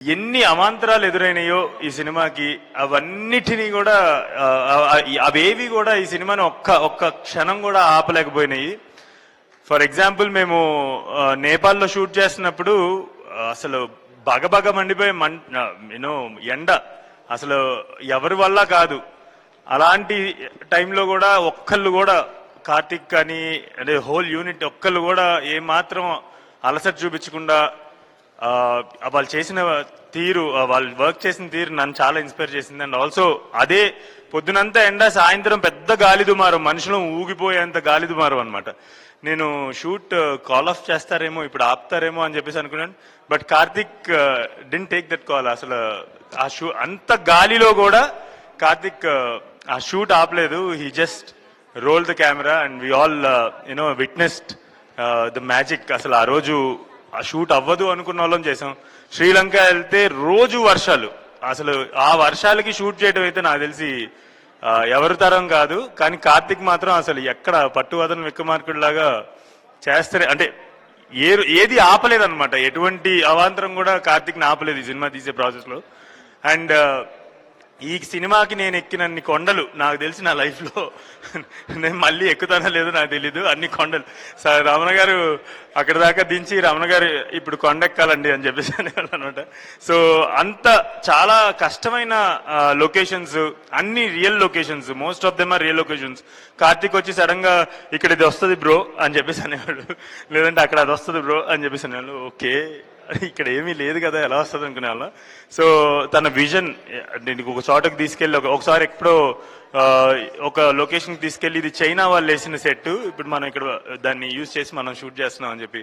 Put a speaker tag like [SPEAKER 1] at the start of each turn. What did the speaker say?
[SPEAKER 1] ఎన్ని అవాంతరాలు ఎదురైనాయో ఈ సినిమాకి అవన్నిటినీ కూడా అవేవి కూడా ఈ సినిమాని ఒక్క క్షణం కూడా ఆపలేకపోయినాయి. ఫర్ ఎగ్జాంపుల్ మేము నేపాల్లో షూట్ చేస్తున్నప్పుడు అసలు బగబగ మండిపోయి ఎండ అసలు ఎవరి వల్ల కాదు. అలాంటి టైంలో కూడా ఒక్కళ్ళు కూడా కార్తిక్ కానీ అంటే హోల్ యూనిట్ ఒక్కళ్ళు కూడా ఏమాత్రం అలసట చూపించకుండా వాళ్ళు చేసిన తీరు, వాళ్ళు వర్క్ చేసిన తీరు నన్ను చాలా ఇన్స్పైర్ చేసింది. అండ్ ఆల్సో అదే పొద్దునంతా ఎండ, సాయంత్రం పెద్ద గాలి దుమారం, మనుషులు ఊగిపోయేంత గాలి దుమారం అనమాట. నేను షూట్ కాల్ ఆఫ్ చేస్తారేమో, ఇప్పుడు ఆపుతారేమో అని చెప్పేసి అనుకున్నాను. But Karthik didn't take that call. అసలు ఆ అంత గాలిలో కూడా కార్తిక్ ఆ షూట్ ఆపలేదు. He just roll the camera and we all witnessed the magic. అసలు ఆ రోజు ఆ షూట్ అవ్వదు అనుకున్న వాళ్ళం చేసాం. శ్రీలంక వెళ్తే రోజు వర్షాలు, అసలు ఆ వర్షాలకి షూట్ చేయడం అయితే నాకు తెలిసి ఎవరి తరం కాదు. కానీ కార్తిక్ మాత్రం అసలు ఎక్కడ పట్టువదన విక్రమార్కుడు లాగా చేస్తారు. అంటే ఏది ఆపలేదన్నమాట. ఎటువంటి అవాంతరం కూడా కార్తిక్ని ఆపలేదు ఈ సినిమా తీసే ప్రాసెస్ లో. అండ్ ఈ సినిమాకి నేను ఎక్కినన్ని కొండలు నాకు తెలిసి నా లైఫ్ లో నేను మళ్ళీ ఎక్కుతానో లేదో నాకు తెలీదు. అన్ని కొండలు రమణ గారు అక్కడ దాకా దించి, రమణ గారు ఇప్పుడు కొండెక్కాలండి అని చెప్పేసి అనేవాళ్ళు అనమాట. సో అంత చాలా కష్టమైన లొకేషన్స్, అన్ని real locations, most of them are real locations. Karthik వచ్చి సడన్ గా ఇక్కడ ఇది వస్తుంది బ్రో అని చెప్పేసి అనేవాడు, లేదంటే అక్కడ అది వస్తుంది బ్రో అని చెప్పేసి అనేవాళ్ళు. ఓకే, ఇక్కడ ఏమీ లేదు కదా, ఎలా వస్తుంది అనుకునే వాళ్ళ. సో తన విజన్ ఒక చోటకి తీసుకెళ్ళి, ఒకసారి ఎప్పుడో ఒక లొకేషన్కి తీసుకెళ్ళి ఇది చైనా వాళ్ళు వేసిన సెట్, ఇప్పుడు మనం ఇక్కడ దాన్ని యూజ్ చేసి మనం షూట్ చేస్తున్నాం అని చెప్పి